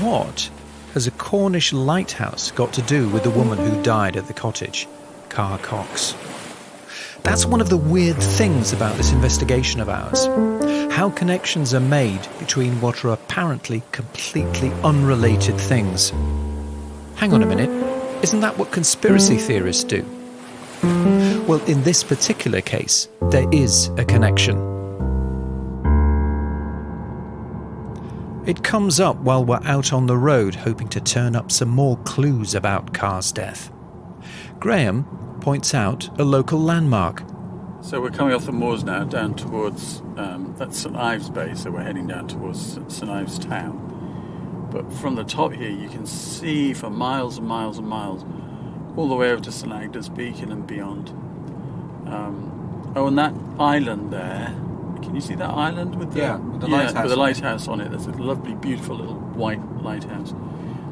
What has a Cornish lighthouse got to do with the woman who died at the cottage, Car Cox? That's one of the weird things about this investigation of ours. How connections are made between what are apparently completely unrelated things. Hang on a minute, isn't that what conspiracy theorists do? Well, in this particular case, there is a connection. It comes up while we're out on the road hoping to turn up some more clues about Car's death. Graham points out a local landmark. So we're coming off the moors now, down towards, that's St Ives Bay, so we're heading down towards St Ives town. But from the top here, you can see for miles and miles and miles, all the way over to St Agnes Beacon and beyond. And that island there, can you see that island with the lighthouse? With the lighthouse on it. There's a lovely, beautiful little white lighthouse.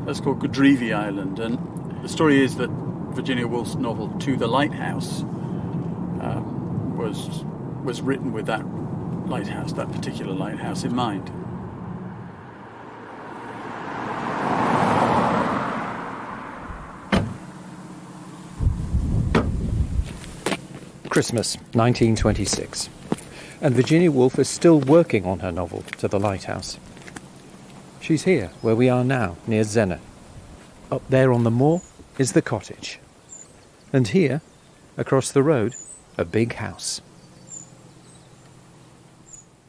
That's called Godrevy Island. And the story is that Virginia Woolf's novel To the Lighthouse was written with that lighthouse, that particular lighthouse, in mind. Christmas, 1926. And Virginia Woolf is still working on her novel, To the Lighthouse. She's here, where we are now, near Zennor. Up there on the moor is the cottage. And here, across the road, a big house.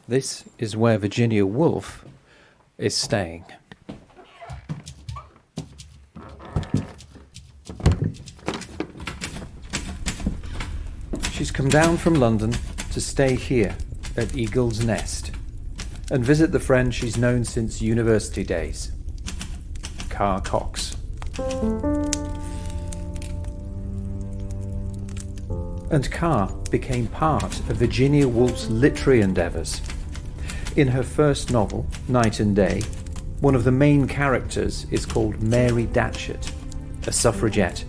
This is where Virginia Woolf is staying. She's come down from London to stay here at Eagle's Nest and visit the friend she's known since university days, Car Cox. And Car became part of Virginia Woolf's literary endeavours. In her first novel, Night and Day, one of the main characters is called Mary Datchet, a suffragette.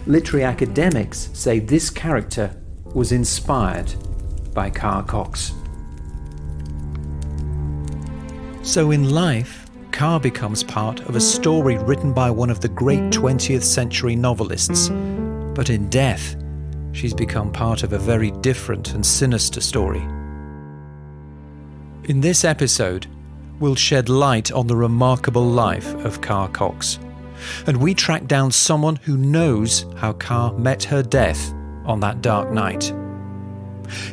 Literary academics say this character was inspired by Car Cox. So in life, Car becomes part of a story written by one of the great 20th century novelists. But in death, she's become part of a very different and sinister story. In this episode, we'll shed light on the remarkable life of Car Cox, and we track down someone who knows how Car met her death on that dark night.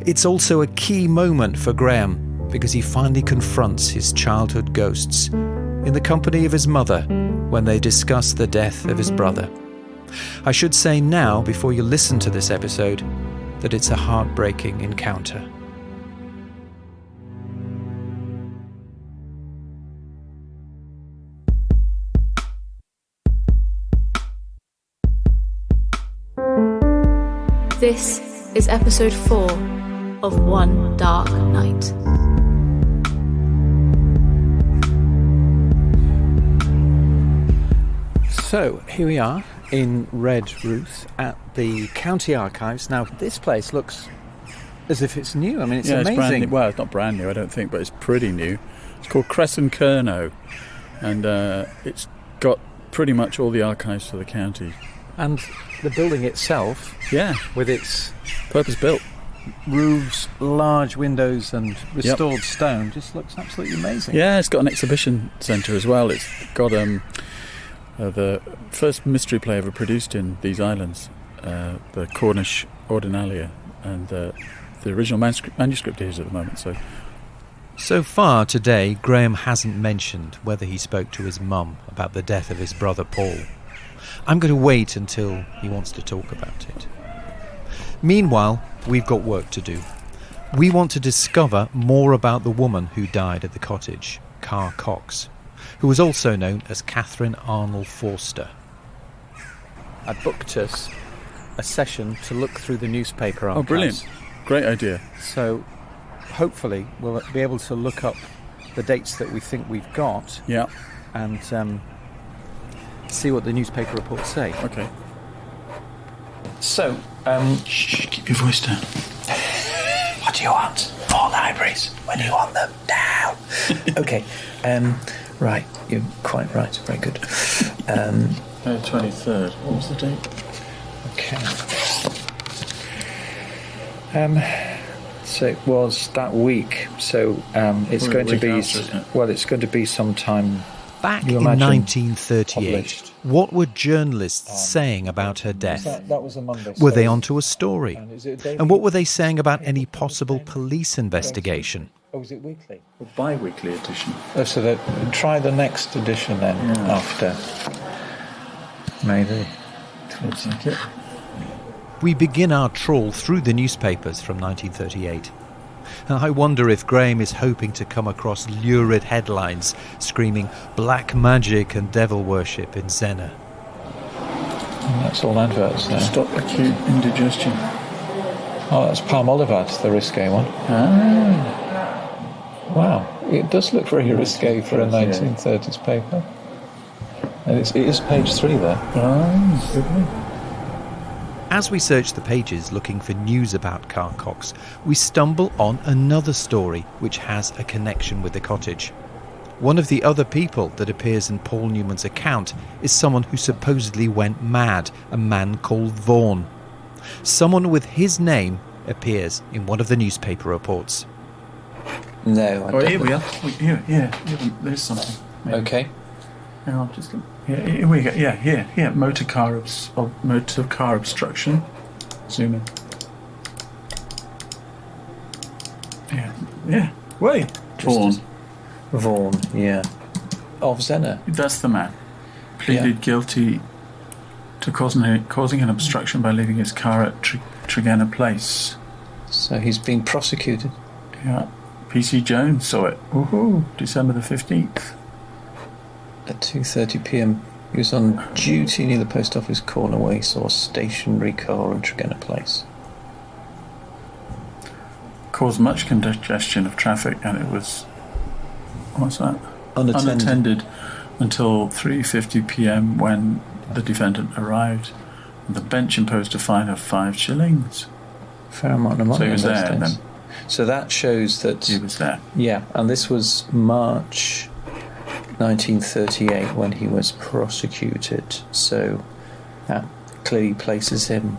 It's also a key moment for Graham because he finally confronts his childhood ghosts in the company of his mother when they discuss the death of his brother. I should say now, before you listen to this episode, that it's a heartbreaking encounter. This is episode 4 of One Dark Night. So, here we are in Redruth at the County Archives. Now, this place looks as if it's new. I mean, it's amazing. It's brand new. Well, it's not brand new, I don't think, but it's pretty new. It's called Crescent Kerno, and it's got pretty much all the archives for the county. And the building itself, with its purpose-built roofs, large windows and restored stone, just looks absolutely amazing. Yeah, it's got an exhibition centre as well. It's got the first mystery play ever produced in these islands, the Cornish Ordinalia, and the original manuscript is at the moment. So far today, Graham hasn't mentioned whether he spoke to his mum about the death of his brother Paul. I'm going to wait until he wants to talk about it. Meanwhile, we've got work to do. We want to discover more about the woman who died at the cottage, Car Cox, who was also known as Catherine Arnold Forster. I booked us a session to look through the newspaper archives. Oh, brilliant. Great idea. So hopefully we'll be able to look up the dates that we think we've got and see what the newspaper reports say. Okay. So, Shh, keep your voice down. what do you want? More libraries. When do you want them? Now. Okay. Right. You're quite right. Very good. 23rd. What was the date? Okay. So it was that week. So it's going to be. After, isn't it? Well, it's going to be sometime. Back You in imagine 1938, published. what were journalists saying about her death? That was a Monday. Were they onto a story? And is it a daily? And what were they saying about any possible police investigation? Oh, is it weekly? A bi-weekly edition. Oh, so try the next edition then after. Maybe. Looks like it. We begin our trawl through the newspapers from 1938. I wonder if Graham is hoping to come across lurid headlines screaming black magic and devil worship in Zena. And that's all adverts there. Stop acute indigestion. Oh, that's Palmolive ad, the risque one. Ah. Wow, it does look very risque for a 1930s paper. And it is page 3 there. Ah, good one. As we search the pages looking for news about Carr Cox, we stumble on another story which has a connection with the cottage. One of the other people that appears in Paul Newman's account is someone who supposedly went mad, a man called Vaughan. Someone with his name appears in one of the newspaper reports. No, I don't. Here we are. Here, there's something. Maybe. Okay. Hang on, just here we go. Yeah, here. Motor car obstruction. Zoom in. Yeah. Wait. Vaughan, yeah. Of Zena. That's the man. Pleaded guilty to causing an obstruction by leaving his car at Tregenna Place. So he's been prosecuted. Yeah. PC Jones saw it. Woohoo! December the 15th. At 2:30 p.m. he was on duty near the post office corner where he saw a stationary car on Tregenna Place. Caused much congestion of traffic, and it was... What's that? Unattended. Until 3:50 p.m. when the defendant arrived. The bench imposed a fine of 5 shillings. Fair amount of money. So he was in those there days. then. So that shows that... He was there. Yeah, and this was March 1938 when he was prosecuted. So that clearly places him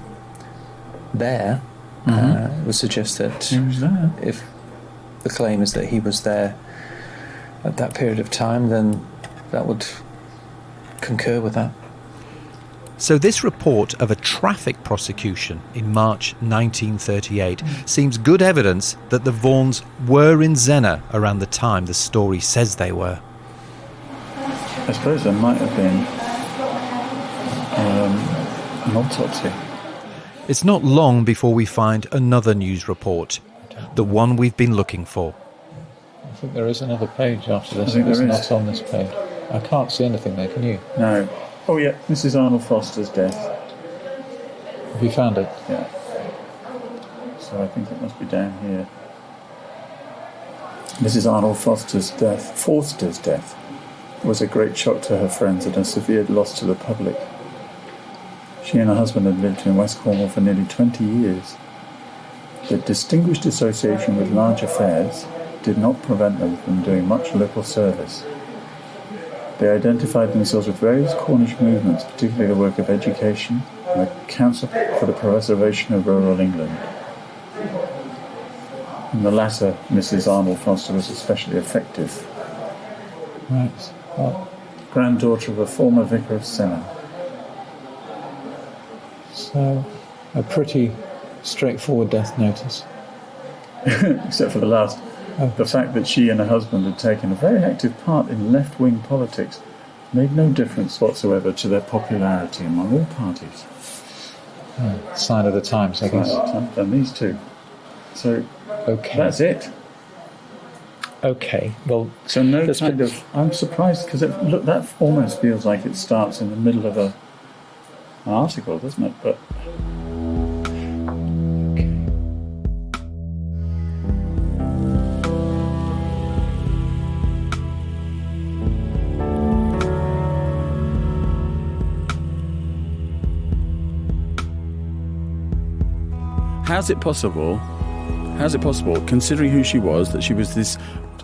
there. It would suggest that He was there. if the claim is that he was there at that period of time, then that would concur with that. So this report of a traffic prosecution in March 1938 seems good evidence that the Vaughans were in Zena around the time the story says they were. I suppose there might have been an autopsy. It's not long before we find another news report, the one we've been looking for. I think there is another page after this. I think It's there not is. on this page. I can't see anything there, can you? No. Oh, yeah, Mrs. Arnold Foster's death. Have you found it? Yeah. So I think it must be down here. Mrs. Arnold Forster's death was a great shock to her friends and a severe loss to the public. She and her husband had lived in West Cornwall for nearly 20 years. Their distinguished association with large affairs did not prevent them from doing much local service. They identified themselves with various Cornish movements, particularly the work of education and the Council for the Preservation of Rural England. In the latter, Mrs. Arnold Foster was especially effective. Right. Well, Granddaughter of a former vicar of Senna. so, a pretty straightforward death notice. Except for the last. The fact that she and her husband had taken a very active part in left-wing politics made no difference whatsoever to their popularity among all parties. Sign of the times, I guess. And these two. So Okay. that's it. Okay. Well, So no That's kind of... I'm surprised because look, that almost feels like it starts in the middle of an article, doesn't it? But how's it possible, considering who she was, that she was this,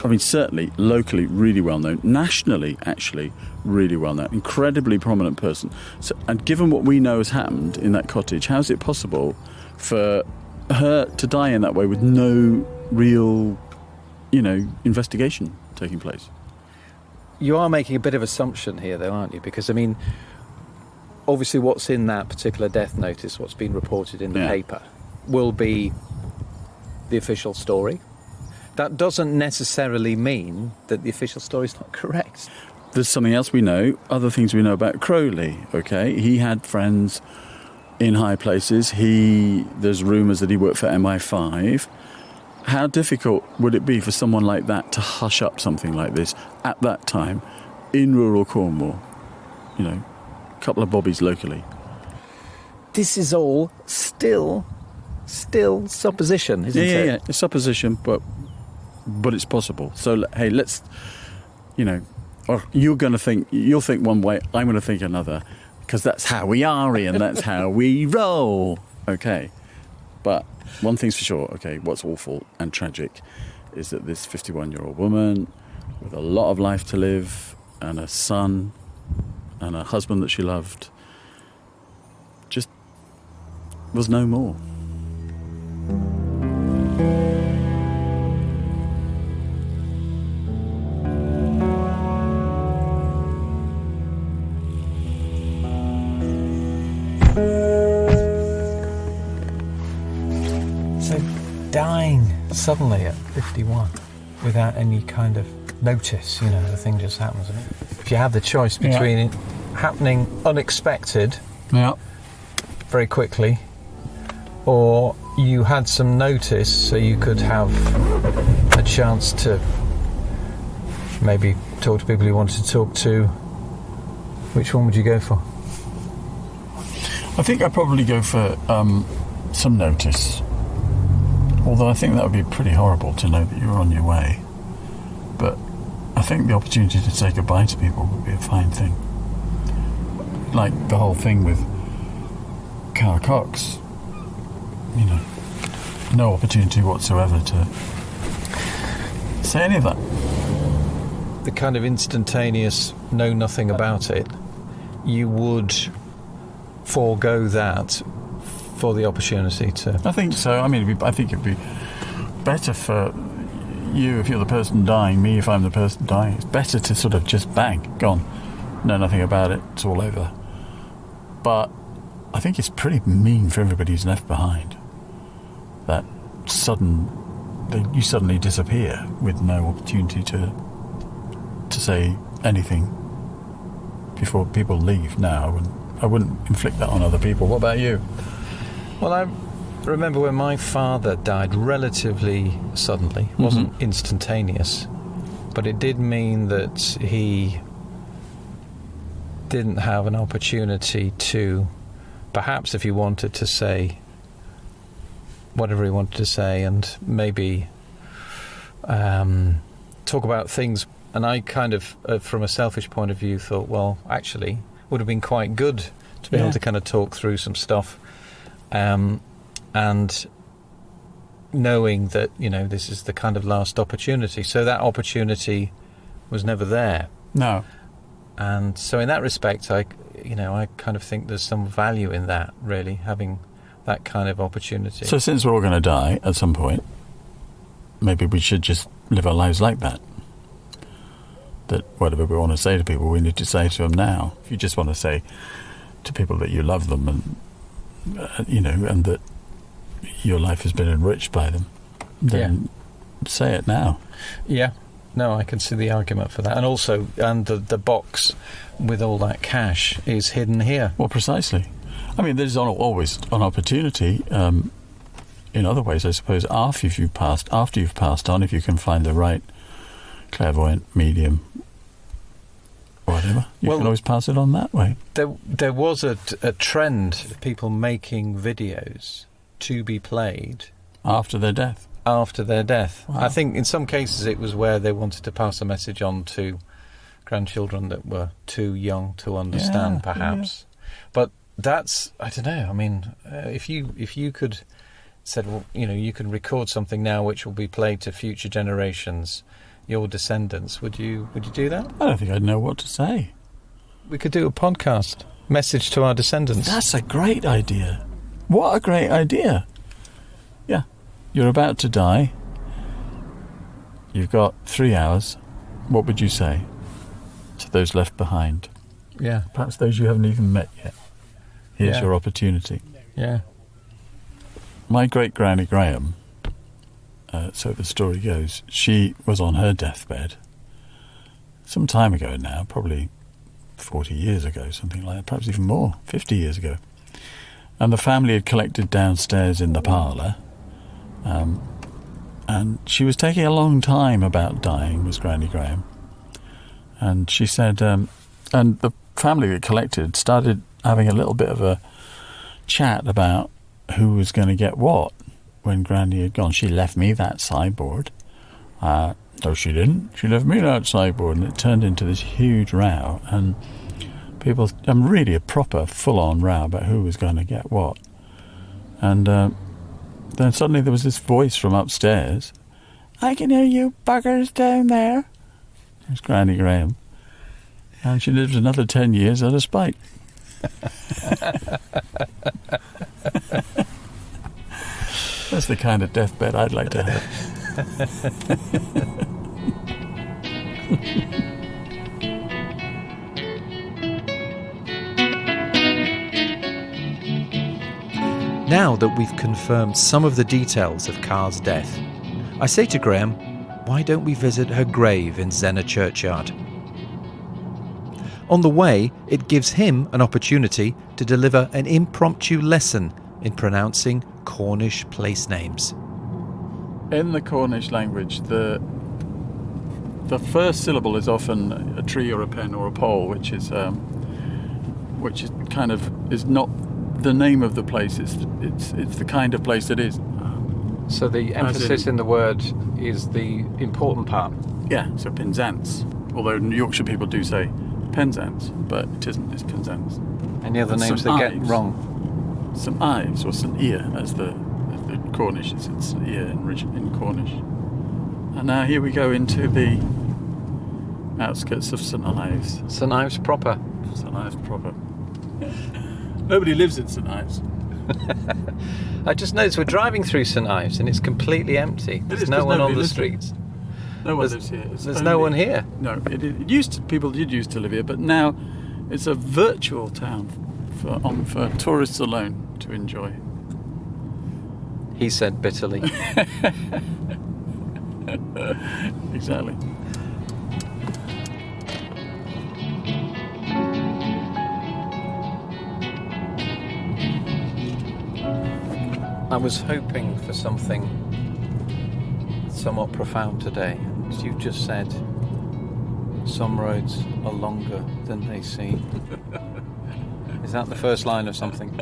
I mean, certainly locally really well known, nationally actually really well known, incredibly prominent person. So, and given what we know has happened in that cottage, how's it possible for her to die in that way with no real, investigation taking place? You are making a bit of assumption here, though, aren't you? Because, I mean, obviously what's in that particular death notice, what's been reported in the paper, will be the official story. That doesn't necessarily mean that the official story is not correct. There's something else we know, other things we know about Crowley, okay? He had friends in high places. There's rumours that he worked for MI5. How difficult would it be for someone like that to hush up something like this at that time in rural Cornwall? A couple of bobbies locally. This is all still supposition, isn't it? Yeah, it's supposition, but it's possible. So, hey, let's, or you'll think one way, I'm going to think another, because that's how we are, Ian, that's how we roll. Okay. But one thing's for sure, okay, what's awful and tragic is that this 51-year-old woman with a lot of life to live and a son and a husband that she loved just was no more. So dying suddenly at 51 without any kind of notice, the thing just happens. I mean, if you have the choice between it happening unexpected very quickly, or you had some notice so you could have a chance to maybe talk to people you wanted to talk to, which one would you go for? I think I'd probably go for some notice. Although I think that would be pretty horrible to know that you're on your way. But I think the opportunity to say goodbye to people would be a fine thing. Like the whole thing with Carl Cox. No opportunity whatsoever to say any of that. The kind of instantaneous know nothing about it, you would forego that for the opportunity to... I think so. I mean, I think it'd be better for you if you're the person dying, me if I'm the person dying. It's better to sort of just bang, gone, know nothing about it, it's all over. But I think it's pretty mean for everybody who's left behind. That you suddenly disappear with no opportunity to say anything before people leave. Now, I wouldn't inflict that on other people. What about you? Well, I remember when my father died relatively suddenly. It wasn't instantaneous, but it did mean that he didn't have an opportunity to, perhaps if he wanted to say whatever he wanted to say and maybe talk about things. And I kind of, from a selfish point of view, thought, well, actually, would have been quite good to be able to kind of talk through some stuff. And knowing that, this is the kind of last opportunity. So that opportunity was never there. No. And so in that respect, I kind of think there's some value in that, really, having that kind of opportunity. So since we're all going to die at some point, maybe we should just live our lives like that. That whatever we want to say to people, we need to say to them now. If you just want to say to people that you love them and, and that your life has been enriched by them, then say it now. Yeah. No, I can see the argument for that. And also, the box with all that cash is hidden here. Well, precisely. I mean, there's always an opportunity in other ways, I suppose, after you've passed on, if you can find the right clairvoyant medium, whatever, you can always pass it on that way. There was a trend of people making videos to be played after their death. Wow. I think in some cases it was where they wanted to pass a message on to grandchildren that were too young to understand, perhaps. Yeah. But that's, I don't know, I mean, if you could said, well, you can record something now which will be played to future generations, your descendants, would you do that? I don't think I'd know what to say. We could do a podcast, message to our descendants. That's a great idea. What a great idea. Yeah. You're about to die. You've got 3 hours. What would you say to those left behind? Yeah. Perhaps those you haven't even met yet. Here's Yeah. your opportunity. Yeah. My great-granny Graham, so the story goes, she was on her deathbed some time ago now, probably 40 years ago, something like that, perhaps even more, 50 years ago. And the family had collected downstairs in the parlour, and she was taking a long time about dying, was Granny Graham. And she said, and the family that collected started having a little bit of a chat about who was going to get what when Granny had gone. She left me that sideboard. No, she didn't. She left me that sideboard, and it turned into this huge row. And people, really a proper full-on row about who was going to get what. And then suddenly there was this voice from upstairs. I can hear you buggers down there. It's Granny Graham. And she lived another 10 years out of spite. That's the kind of deathbed I'd like to have. Now that we've confirmed some of the details of Carr's death, I say to Graham, why don't we visit her grave in Zena churchyard? On the way, it gives him an opportunity to deliver an impromptu lesson in pronouncing Cornish place names. In the Cornish language, the first syllable is often a tree or a pen or a pole, which is kind of is not the name of the place. It's the kind of place it is. So the emphasis in the word is the important part. Yeah, so Penzance. Although Yorkshire people do say Penzance, but it isn't. It's Penzance. Any other And names St. that get Ives. wrong? St. Ives or St. Ear, as the Cornish is. It's St. Ear in Cornish. And now here we go into the outskirts of St. Ives. St. Ives proper. St. Ives proper. Nobody lives in St. Ives. I just noticed we're driving through St. Ives and it's completely empty. There's no one on the streets. No one There's- lives here. It's There's no one here. No, it used to. People did used to live here, but now it's a virtual town for tourists alone to enjoy. He said bitterly. Exactly. I was hoping for something somewhat profound today, and you just said some roads are longer than they seem. Is that the first line of something?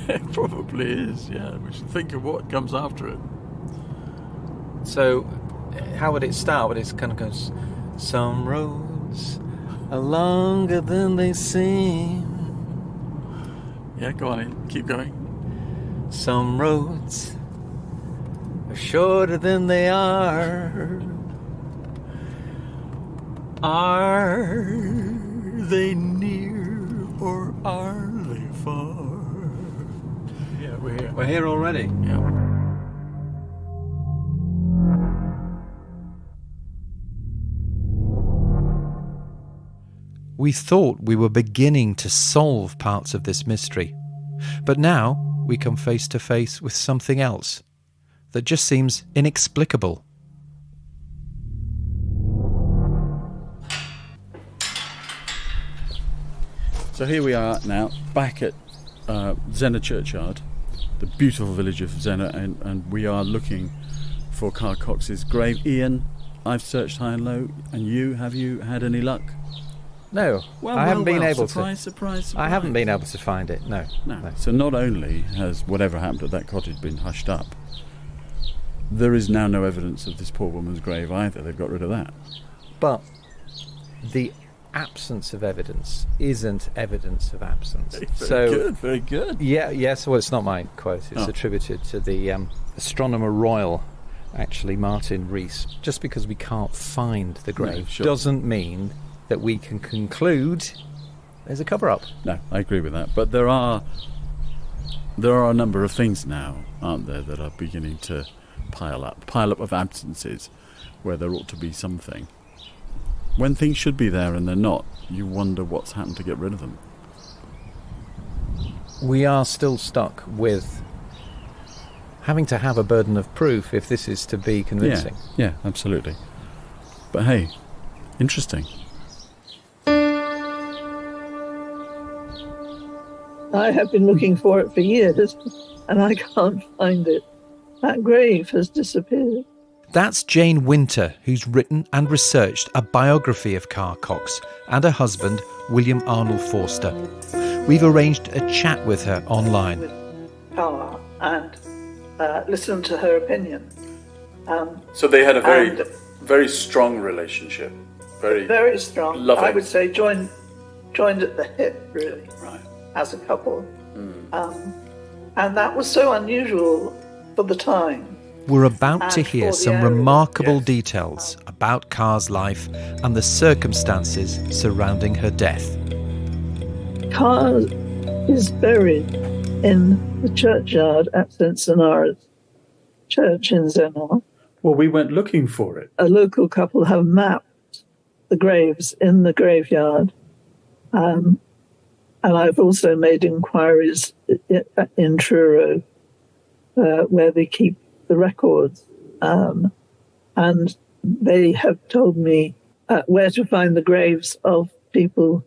It probably is, yeah. We should think of what comes after it. So, how would it start? Would it kind of goes, some roads are longer than they seem. Yeah, go on in. Keep going. Some roads are shorter than they are. Are they near or are they far? Yeah, we're here. We're here already. Yeah. We thought we were beginning to solve parts of this mystery, but now we come face to face with something else that just seems inexplicable. So here we are now, back at Zena churchyard, the beautiful village of Zena, and we are looking for Carr Cox's grave. Ian, I've searched high and low, and have you had any luck? No, I haven't been able surprise, to. Surprise. I haven't been able to find it. No. No. So not only has whatever happened at that cottage been hushed up, there is now no evidence of this poor woman's grave either. They've got rid of that. But the absence of evidence isn't evidence of absence. Very good. Yeah, yes. Well, it's not my quote. It's attributed to the astronomer royal, actually, Martin Rees. Just because we can't find the grave doesn't mean that we can conclude there's a cover-up. No, I agree with that. But there are a number of things now, aren't there, that are beginning to pile up of absences where there ought to be something. When things should be there and they're not, you wonder what's happened to get rid of them. We are still stuck with having to have a burden of proof if this is to be convincing. Yeah, absolutely. But hey, interesting. I have been looking for it for years, and I can't find it. That grave has disappeared. That's Jane Winter, who's written and researched a biography of Carr Cox and her husband, William Arnold Forster. We've arranged a chat with her online. With Carr and listened to her opinion. So they had a very strong relationship. Very strong. Loving. I would say joined at the hip, really. Right. As a couple. And that was so unusual for the time. We're about to hear some area. remarkable details about Carr's life and the circumstances surrounding her death. Carr is buried in the churchyard at St. Sonaras Church in Zennor. Well, we went looking for it. A local couple have mapped the graves in the graveyard. And I've also made inquiries in Truro, where they keep the records. And they have told me where to find the graves of people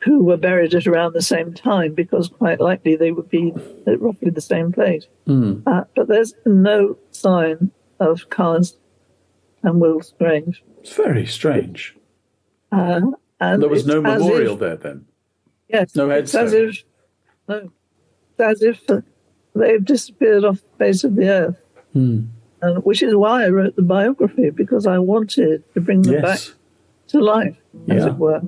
who were buried at around the same time, because quite likely they would be at roughly the same place. But there's no sign of Carr's and Will's grave. It's very strange. And there was no memorial there then? Yes. No headstone? It's as if they've disappeared off the face of the earth. Which is why I wrote the biography, because I wanted to bring them back to life, as it were.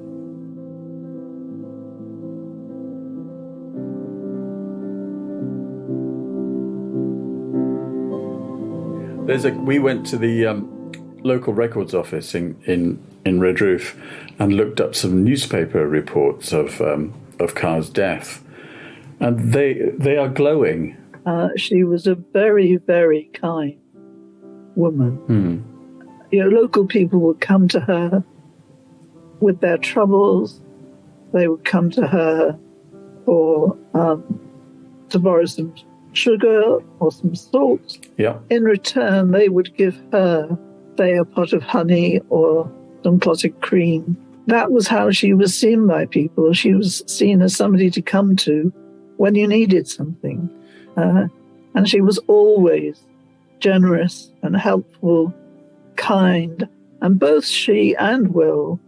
We went to the local records office in Redruth and looked up some newspaper reports of Carr's death, and they are glowing. She was a very, very kind woman. Local people would come to her with their troubles. They would come to her to borrow some sugar or some salt. Yeah. In return, they would give her, say, a pot of honey or some clotted cream. That was how she was seen by people. She was seen as somebody to come to when you needed something. And she was always generous and helpful, kind. And both she and Will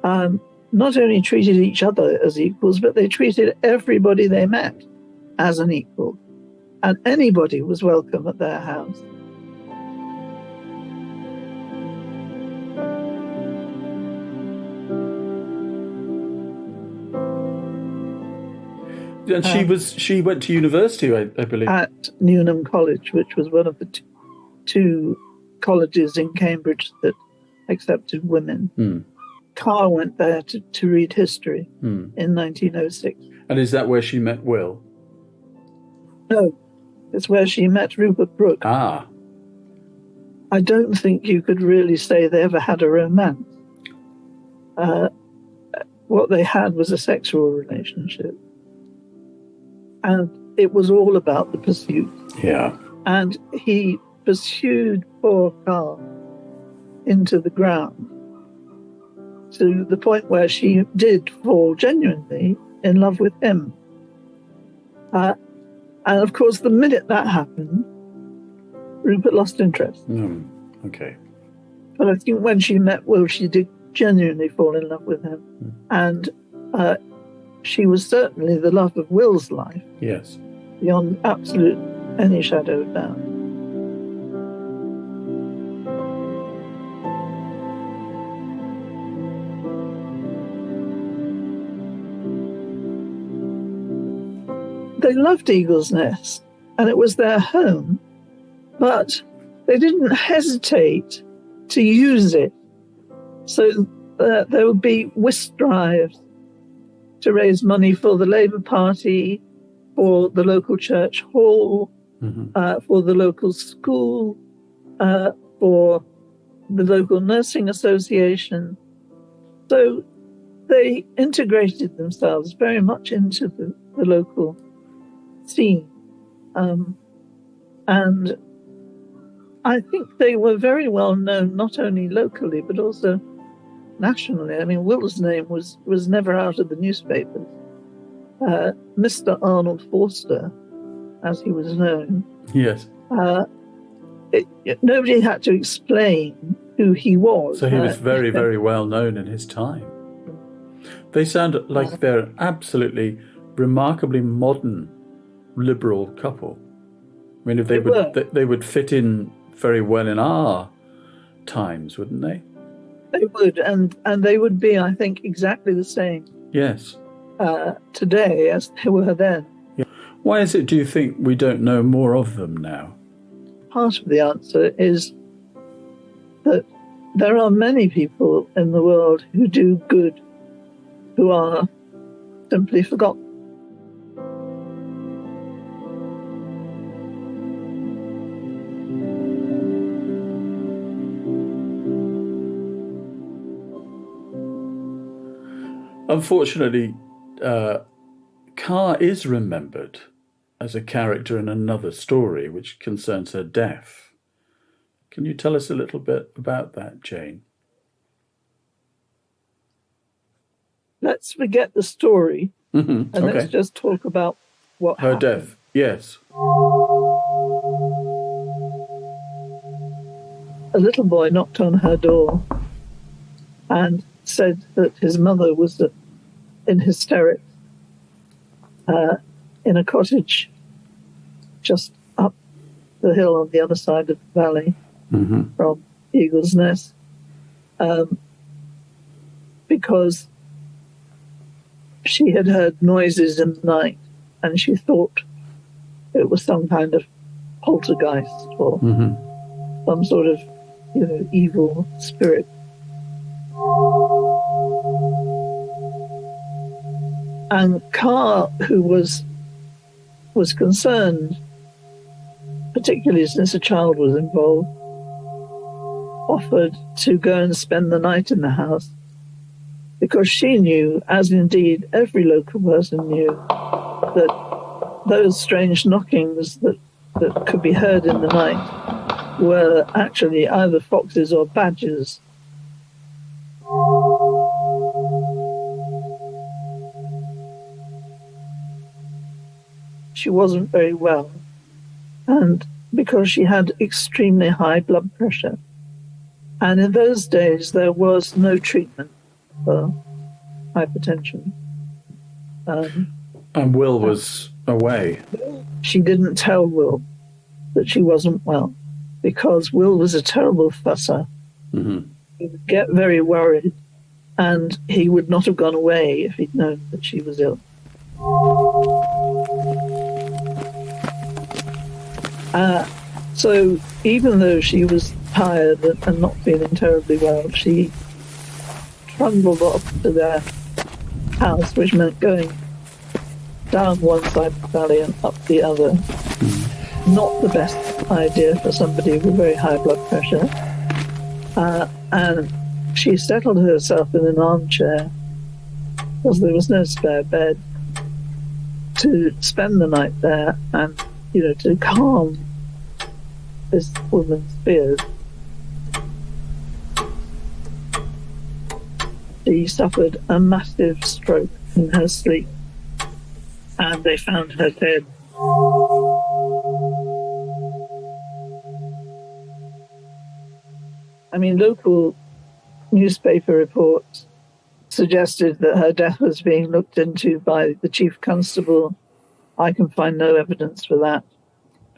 not only treated each other as equals, but they treated everybody they met as an equal. And anybody was welcome at their house. And she went to university, I believe. At Newnham College, which was one of the two colleges in Cambridge that accepted women. Carr went there to read history in 1906. And is that where she met Will? No, it's where she met Rupert Brooke. Ah. I don't think you could really say they ever had a romance. What they had was a sexual relationship. And it was all about the pursuit. Yeah. And he pursued poor Carr into the ground to the point where she did fall genuinely in love with him. And of course, the minute that happened, Rupert lost interest. Okay. But I think when she met Will, she did genuinely fall in love with him. And she was certainly the love of Will's life. Yes. Beyond absolute any shadow of doubt. they loved Eagle's Nest, and it was their home, but they didn't hesitate to use it. So there would be whist drives to raise money for the Labour Party, for the local church hall, for the local school, for the local nursing association. So they integrated themselves very much into the local scene. And I think they were very well known, not only locally, but also nationally. I mean, Will's name was never out of the newspapers. Mr. Arnold Forster, as he was known. Yes. Nobody had to explain who he was. So he was very, very well known in his time. They sound like they're absolutely remarkably modern, liberal couple. I mean, if they would fit in very well in our times, wouldn't they? They would, and they would be, I think, exactly the same. Yes. Today as they were then. Yeah. Why is it, do you think, we don't know more of them now? Part of the answer is that there are many people in the world who do good, who are simply forgotten. Unfortunately, Carr is remembered as a character in another story which concerns her death. Can you tell us a little bit about that, Jane? Let's forget the story and Okay. let's just talk about what Her happened. death, yes. A little boy knocked on her door and said that his mother was in hysterics in a cottage just up the hill on the other side of the valley from Eagle's Nest, because she had heard noises in the night and she thought it was some kind of poltergeist or some sort of, evil spirit. And Carr, who was concerned, particularly since a child was involved, offered to go and spend the night in the house, because she knew, as indeed every local person knew, that those strange knockings that could be heard in the night were actually either foxes or badgers. She wasn't very well, and because she had extremely high blood pressure. And in those days, there was no treatment for hypertension. And Will was away. She didn't tell Will that she wasn't well, because Will was a terrible fusser. He would get very worried, and he would not have gone away if he'd known that she was ill. So even though she was tired and not feeling terribly well, she trundled off to their house, which meant going down one side of the valley and up the other. Not the best idea for somebody with very high blood pressure. And she settled herself in an armchair, because there was no spare bed, to spend the night there and, to calm this woman's fears. She suffered a massive stroke in her sleep, and they found her dead. I mean, local newspaper reports suggested that her death was being looked into by the chief constable. I can find no evidence for that.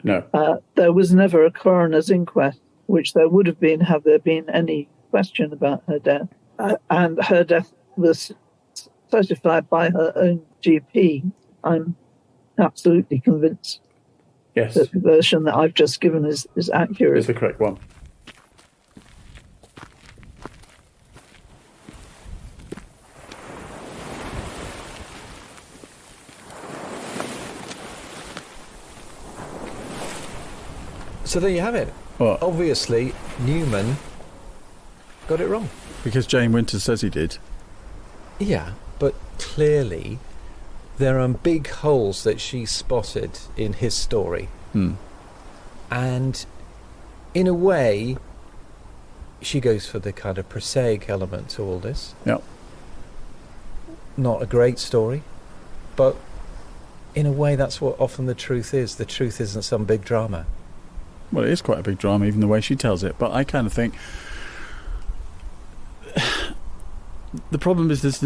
No. There was never a coroner's inquest, which there would have been had there been any question about her death. And her death was certified by her own GP. I'm absolutely convinced Yes, that the version that I've just given is accurate. is the correct one. So there you have it. What? Obviously, Newman got it wrong. Because Jane Winters says he did. Yeah, but clearly there are big holes that she spotted in his story. And in a way, she goes for the kind of prosaic element to all this. Yeah. Not a great story, but in a way that's what often the truth is. The truth isn't some big drama. Well, it is quite a big drama, even the way she tells it. But I kind of think the problem is there's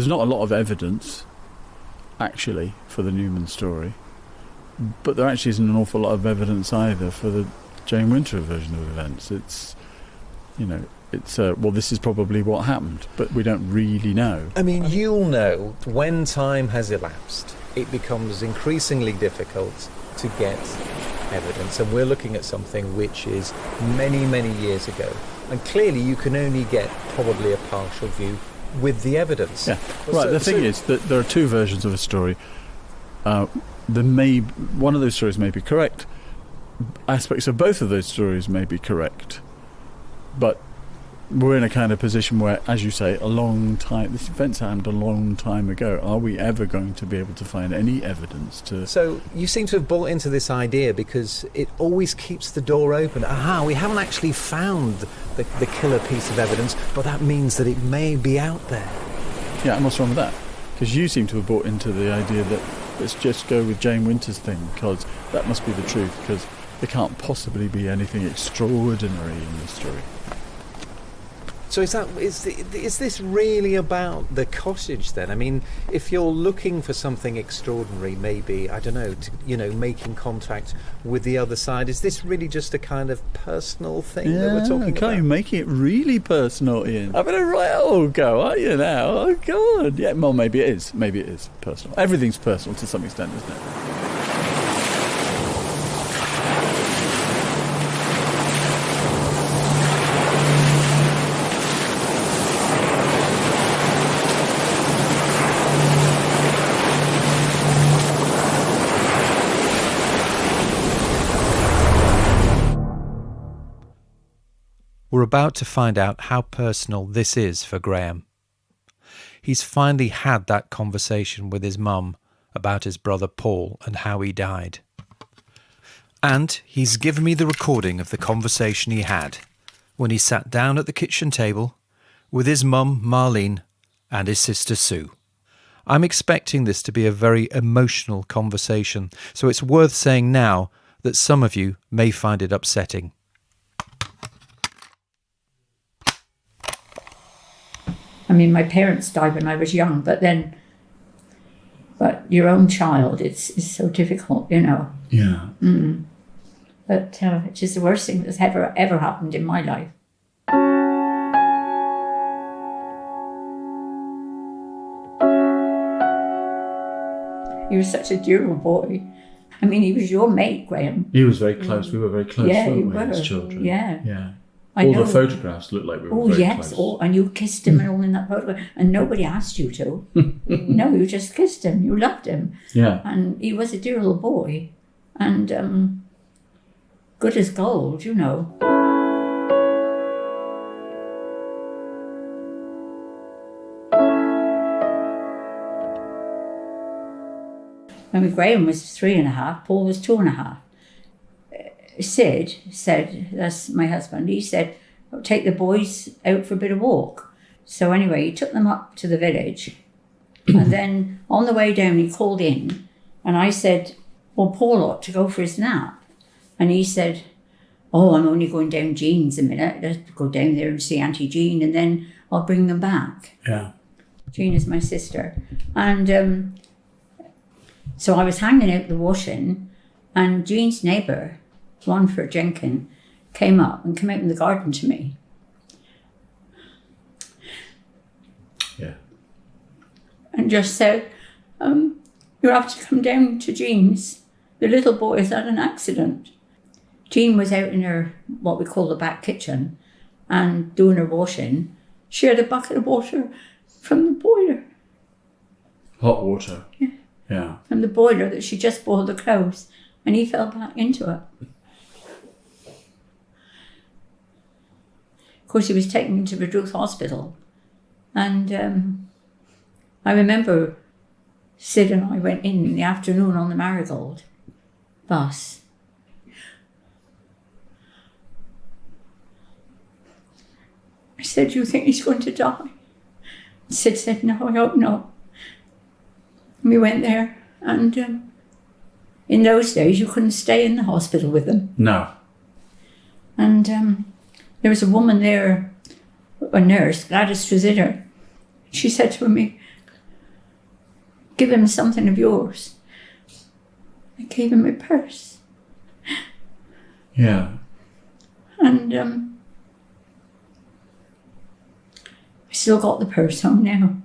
not a lot of evidence actually for the Newman story, but there actually isn't an awful lot of evidence either for the Jane Winter version of events. It's well, this is probably what happened, but we don't really know. I mean, you'll know when time has elapsed, it becomes increasingly difficult to get evidence, and we're looking at something which is many, many years ago. And clearly you can only get probably a partial view with the evidence. Yeah, right. The thing is that there are two versions of a story. One of those stories may be correct. Aspects of both of those stories may be correct. But we're in a kind of position where, as you say, this event's happened a long time ago. Are we ever going to be able to find any evidence to... So you seem to have bought into this idea because it always keeps the door open. We haven't actually found the killer piece of evidence, but that means that it may be out there. Yeah, and what's wrong with that? Because you seem to have bought into the idea that let's just go with Jane Winter's thing, because that must be the truth, because there can't possibly be anything extraordinary in this story. So is this really about the cottage then? I mean, if you're looking for something extraordinary, maybe, I don't know, making contact with the other side, is this really just a kind of personal thing that we're talking about? Can't you make it really personal, Ian? Having a right old go, aren't you now? Oh, God. Yeah, well, maybe it is. Maybe it is personal. Everything's personal to some extent, isn't it? We're about to find out how personal this is for Graham. He's finally had that conversation with his mum about his brother Paul and how he died. And he's given me the recording of the conversation he had when he sat down at the kitchen table with his mum Marlene and his sister Sue. I'm expecting this to be a very emotional conversation, so it's worth saying now that some of you may find it upsetting. I mean, my parents died when I was young, but your own child, it's so difficult, you know. Yeah. But it's just the worst thing that's ever happened in my life. He was such a dear little boy. I mean, he was your mate, Graham. He was very close. We were very close, Yeah, weren't you we, were. as children? Yeah. All the photographs look like we were very yes. close. And you kissed him and all in that photograph, and nobody asked you to. No, you just kissed him. You loved him. Yeah. And he was a dear little boy, and good as gold, you know. I mean, Graham was 3.5, Paul was 2.5. Sid said, that's my husband, he said, I'll take the boys out for a bit of walk. So anyway, he took them up to the village. And then on the way down, he called in. And I said, well, Paul ought to go for his nap. And he said, oh, I'm only going down Jean's a minute. Let's go down there and see Auntie Jean, and then I'll bring them back. Yeah. Jean is my sister. And so I was hanging out the washing, and Jean's neighbour, Lonford Jenkin, came up and came out in the garden to me. Yeah. And just said, you have to come down to Jean's. The little boy has had an accident. Jean was out in her, what we call the back kitchen, and doing her washing. She had a bucket of water from the boiler. Hot water. Yeah. Yeah. From the boiler that she just boiled the clothes, and he fell back into it. Of course, he was taken to the Ruth Hospital, and I remember Sid and I went in the afternoon on the Marigold bus. I said, "Do you think he's going to die?" Sid said, "No, I hope not." And we went there, and in those days you couldn't stay in the hospital with them. No. And there was a woman there, a nurse, Gladys Treziner. She said to me, "Give him something of yours." I gave him my purse. Yeah. And I still got the purse home now.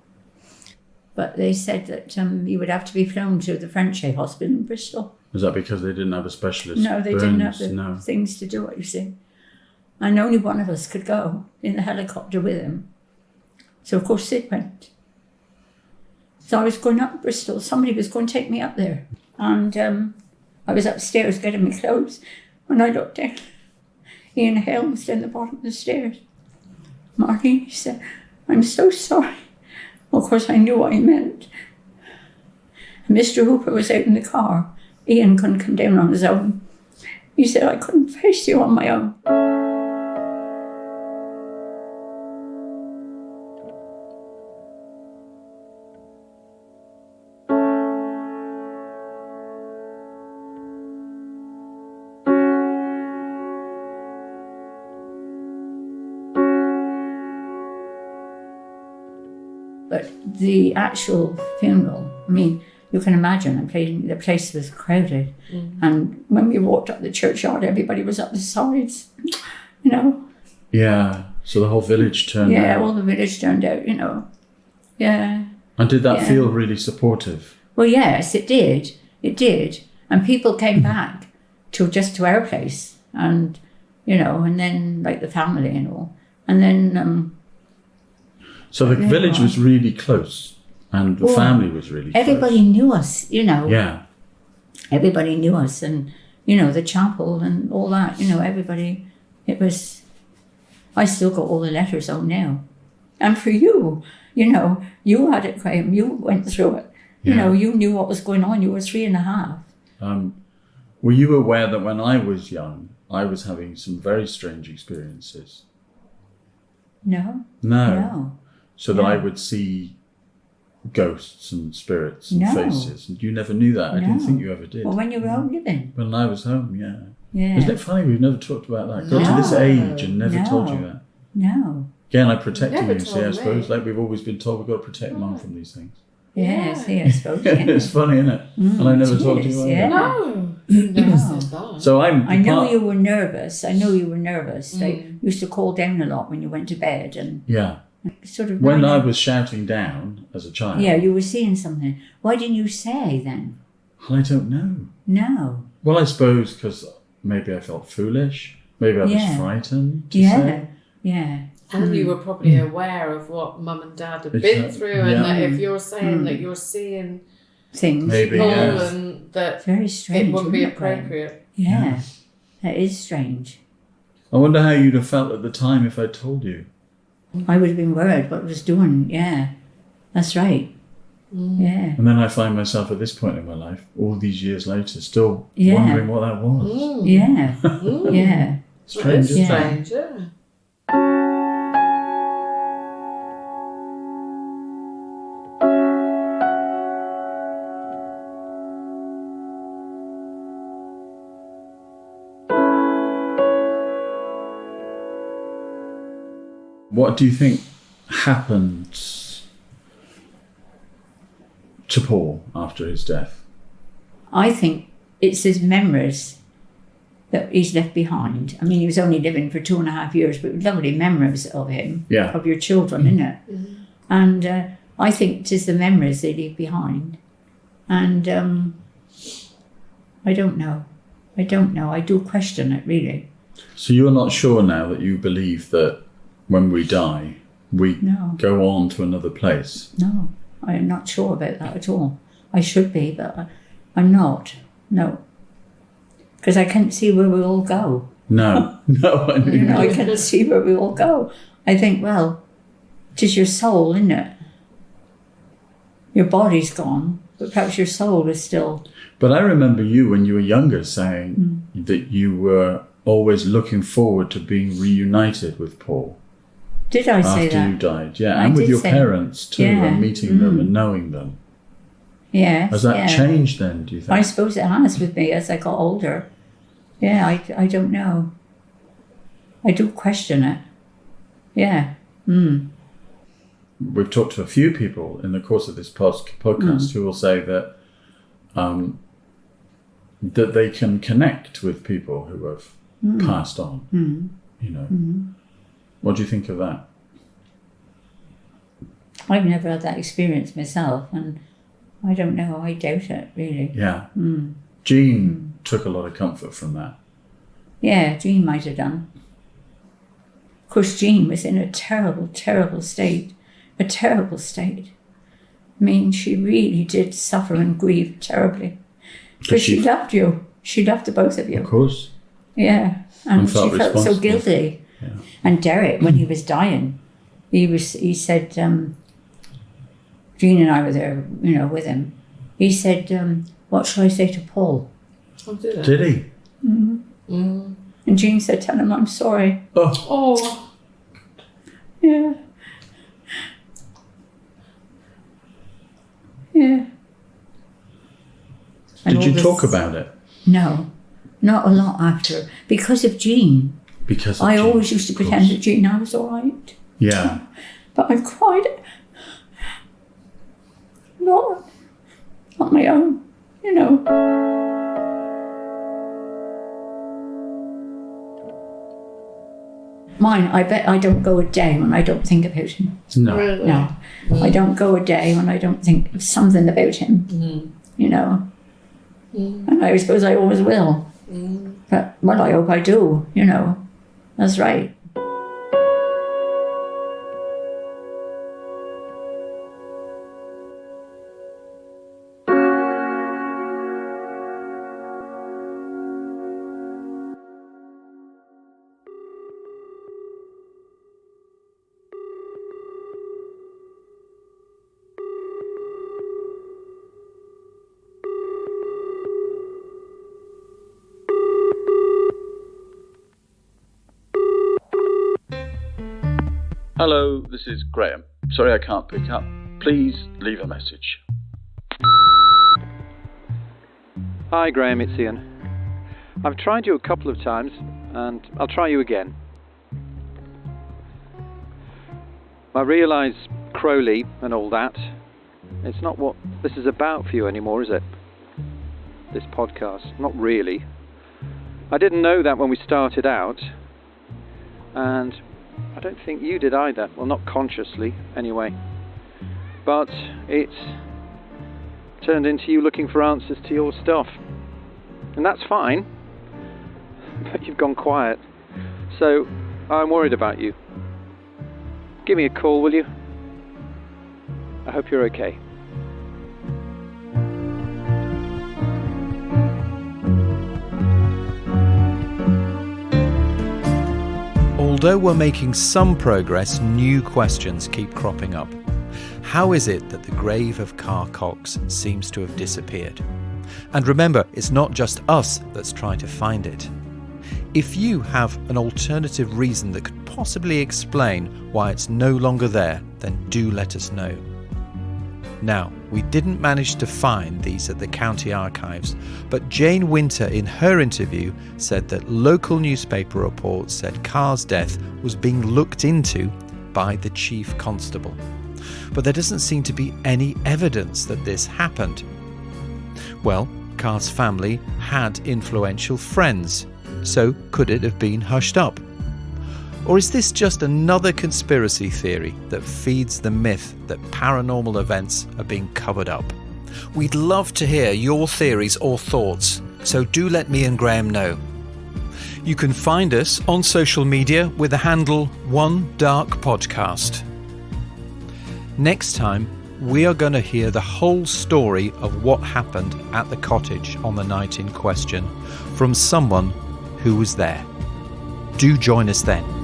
But they said that he would have to be flown to the Frenchay Hospital in Bristol. Was that because they didn't have a specialist? No, they didn't have Burns? the things to do it, you see. And only one of us could go in the helicopter with him. So, of course, Sid went. So I was going up to Bristol. Somebody was going to take me up there. And I was upstairs getting my clothes. When I looked down, Ian Hale was down the bottom of the stairs. Marlene, he said, "I'm so sorry." Well, of course, I knew what he meant. And Mr. Hooper was out in the car. Ian couldn't come down on his own. He said, "I couldn't face you on my own." But the actual funeral, I mean, you can imagine, the place was crowded. And when we walked up the churchyard, everybody was up the sides, you know. Yeah. So the whole village turned out. Yeah, all the village turned out, you know. Yeah. And did that feel really supportive? Well, yes, it did. It did. And people came back to our place, and, you know, and then, like, the family and all. And then... So the village was really close, and the family was really everybody close. knew us, you know. Yeah. Everybody knew us, and, you know, the chapel and all that, you know, everybody, it was... I still got all the letters home now. And for you, you know, you had it, Graham, you went through it. You know, you knew what was going on, you were 3.5. Were you aware that when I was young, I was having some very strange experiences? No. No. So that I would see ghosts and spirits and faces. And you never knew that. I didn't think you ever did. Well, when you were home living. When I was home, yeah. Yeah. Isn't it funny we've never talked about that? Got to this age and never told you that. No. Again, I protected you, see, I told suppose. me. Like we've always been told we've got to protect Mum from these things. Yes, I suppose. Yeah. It's funny, isn't it? And I never told you either. Yeah. No, you never said that. So I know you were nervous. Like, you used to call down a lot when you went to bed, and sort of. When I was shouting down as a child. Yeah, you were seeing something. Why didn't you say then? I don't know. No. Well, I suppose because maybe I felt foolish. Maybe I was frightened. To say. Yeah. And you were probably aware of what Mum and Dad had been through, and that if you're saying that you're seeing things, maybe, people, and that very strange, it wouldn't be it, appropriate. Yeah, that is strange. I wonder how you'd have felt at the time if I told you. I would have been worried what I was doing. Yeah, that's right. Yeah. And then I find myself at this point in my life, all these years later, still wondering what that was. Yeah. Yeah. Strange, isn't it? Strange, yeah. What do you think happened to Paul after his death? I think it's his memories that he's left behind. I mean, he was only living for 2.5 years, but lovely memories of him, of your children, isn't it? And I think it is the memories they leave behind. And I don't know. I do question it, really. So you're not sure now that you believe that when we die, we go on to another place? No, I'm not sure about that at all. I should be, but I'm not. No. Because I can't see where we all go. No. I can't see where we all go. I think, well, it is your soul, isn't it? Your body's gone, but perhaps your soul is still... But I remember you when you were younger saying that you were always looking forward to being reunited with Paul. Did I say that? After you died, yeah. And with your parents too, and meeting them and knowing them. Yes. Has that changed then, do you think? I suppose it has with me as I got older. Yeah, I don't know. I do question it. Yeah. We've talked to a few people in the course of this podcast who will say that that they can connect with people who have passed on. You know. What do you think of that? I've never had that experience myself, and I don't know. I doubt it, really. Yeah. Jean took a lot of comfort from that. Yeah, Jean might have done. Of course, Jean was in a terrible, terrible state. A terrible state. I mean, she really did suffer and grieve terribly. Because she loved you. She loved the both of you. Of course. Yeah. And she felt so guilty. Yeah. And Derek, when he was dying, he said, Jean and I were there, with him. He said, what shall I say to Paul? Oh, did he? And Jean said, tell him I'm sorry. Oh. Yeah. Yeah. Did you talk about it? No, not a lot after. Because of Jean. I always used to pretend that Jean I was all right. Yeah. But I cried. Not my own, Mine, I bet I don't go a day when I don't think about him. No. Really? No. I don't go a day when I don't think of something about him, And I suppose I always will. But, well, I hope I do, That's right. Hello, this is Graham. Sorry I can't pick up. Please leave a message. Hi Graham, it's Ian. I've tried you a couple of times and I'll try you again. I realise Crowley and all that, it's not what this is about for you anymore, is it? This podcast, not really. I didn't know that when we started out, and I don't think you did either. Well, not consciously, anyway. But it's turned into you looking for answers to your stuff. And that's fine. But you've gone quiet. So, I'm worried about you. Give me a call, will you? I hope you're okay. Although we're making some progress, new questions keep cropping up. How is it that the grave of Carr Cox seems to have disappeared? And remember, it's not just us that's trying to find it. If you have an alternative reason that could possibly explain why it's no longer there, then do let us know. Now, we didn't manage to find these at the county archives, but Jane Winter in her interview said that local newspaper reports said Carr's death was being looked into by the chief constable. But there doesn't seem to be any evidence that this happened. Well, Carr's family had influential friends, so could it have been hushed up? Or is this just another conspiracy theory that feeds the myth that paranormal events are being covered up? We'd love to hear your theories or thoughts, so do let me and Graham know. You can find us on social media with the handle One Dark Podcast. Next time, we are going to hear the whole story of what happened at the cottage on the night in question from someone who was there. Do join us then.